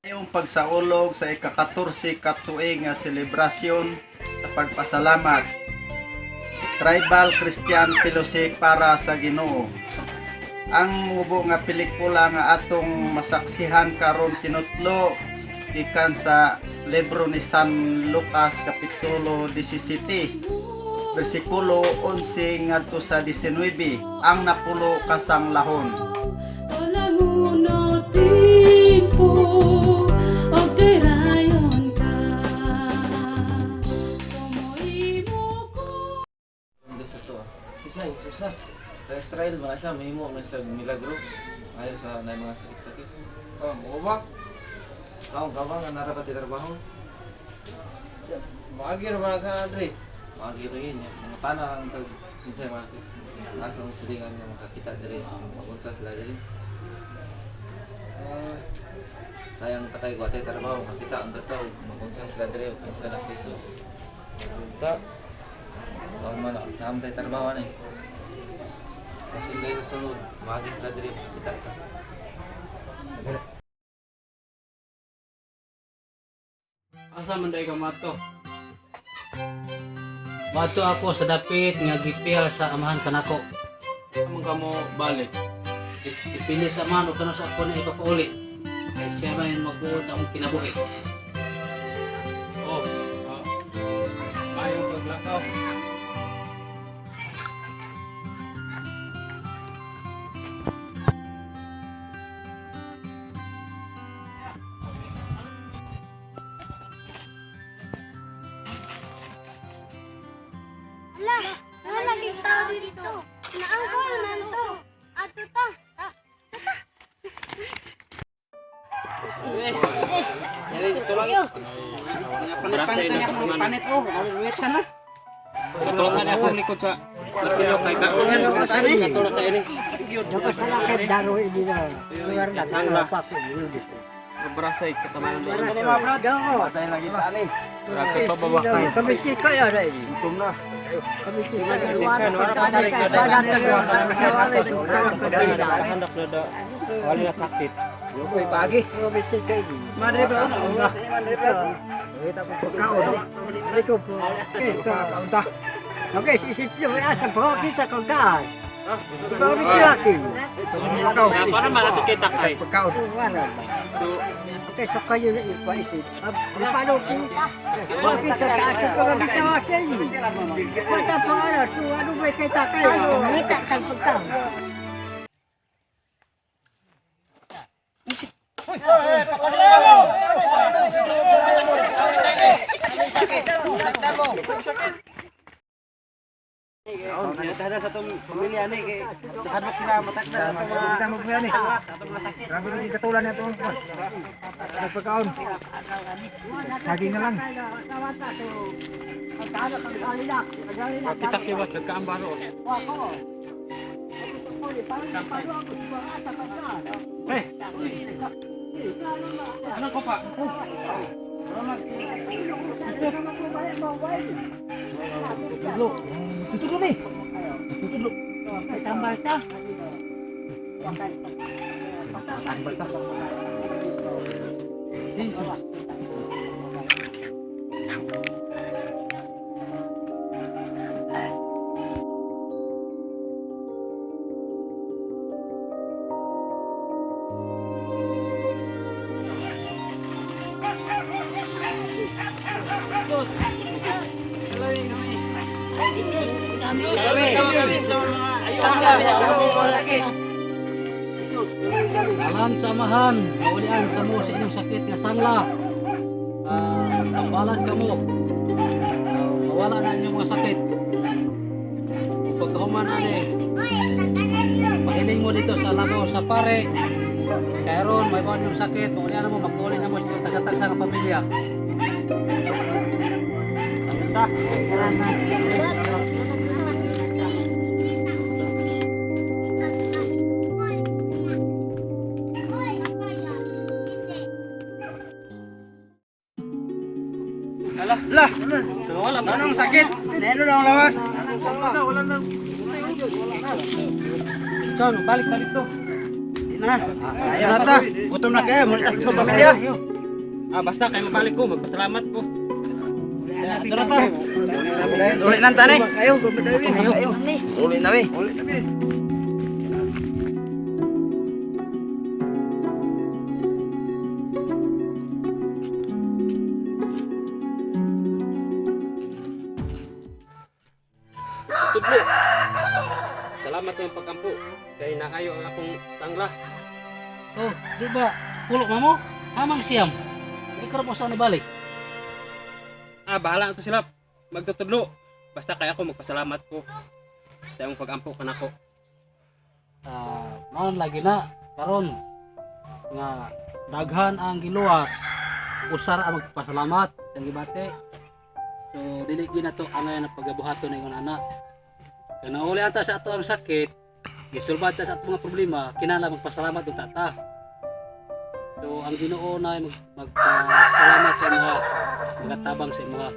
Ngayong pagsaulog sa ika-14 katuig nga selebrasyon sa pagpasalamat, Tribal Christian Fellowship para sa Ginoo. Ang mubo nga pelikula nga atong masaksihan karon tinutlo gikan sa libro ni San Lucas kapitulo 17 bersikulo 11 ngadto sa 19 ang napulo kasang lahon. Susah. Sa Israel mga siya, mahimo na siya milagro. Ayaw sa na mga sakit-sakit. Oh, mubak. Taong gawang nga narapat itrabaho. Maagir mga ka-Andre. Maagir yun. Mga tanah ang tag-kinsay mga nasa mga silingan ng makakita diri. Magunsa sila diri. Sayang takay ko atay trabaho. Makita ang tataw. Magunsa sila diri. Kinsa na si Jesus. Punta. Taon man na. Naam tayo trabaho na eh. Kasi kayo sunod, maging sila diri kita ka. Asa man day ka mato? Mato ako sa dapit nga gipil sa amahan kanako. Among kamo balik. Ipili sa mano kana sa ako na ipapauli. Kay siya man magbuot sa akong kinabuhi. Oh, mayong paglakaw. Nalaging tao dito. Naangkol na to. Ato ta. Panit oh, wait ka na. Katulasan ako likod sa lapilo kay kaungan katulad sa ini. Dapat sana kay daro ini na. Lugar na sana pa ko. Berasay katamanan mo. Patay lagi tali. Rapi pabawakay. Kami chika ya dai. Gutom na. Kami chika Wala na sakit. Yoy pagi. Kami chika ini. Madre ba? Madre ba? Kita pagkaon. Ito po. Kaunta. Okay, sisipyo asa po kita kong kaan. Baru laki. Para malapit kita kay. Pagkaon. Oke, so kayo na ipa isip. Paano kita? Bakit ka kasi ko ang bitawa kayo? Mata pa ano, so ano ba kita kayo? Ngita kang pagkaon. Ada satu pemilihan nih kayak hadmat sila matakda kita mo buya nih. Grabe rin katulan na to. Pagkaon. Saging na lang. Kita kiwas nagkaambaro. Ano ko pa? Tutulo nih. Tutulo. Tambah ta. Tambal ta. Jesus. Dalam samahan, maulian kamu sa inyong sakit nga sanla. Tambalan kamu. Mawala na inyong mga sakit. Pagkahuman ani. Pahiling mo dito sa Lagaw sa Pare. Kayron may baon yung sakit, maulian mo magtuloy na mo sa tagsa nga pamilya. Lah, anong sakit? Sino na ang lawas? John, balik to. Na. Ayo na ta. Gutom na kayo. Mulitas ko pamilya. Basta kay mabalik ko, magpasalamat ko. Ito na ta. Uli nang tani. Kayo, kayo. Uli na mi. Tudlo. Salamat sa iyong pagkampo. Kay naayo ang akong tangla. Oh, di ba? Pulo mo? Hamang siyam. Ikaw mo saan ibalik? Bahala na to sila. Magtutudlo. Basta kaya ako magpasalamat ko sa iyong pag-ampo ka nako. Noon lagi na. Karon nga daghan ang giluwas. Usar ang magpasalamat sa gibate. So dili gina to angay na pagabuhaton na ingon anak. Kaya nauli ata sa ato ang sakit, gisulbad ta sa ato mga problema, kinala magpasalamat ug tata. So ang Ginoo na magpasalamat sa imuha, magatabang sa imuha.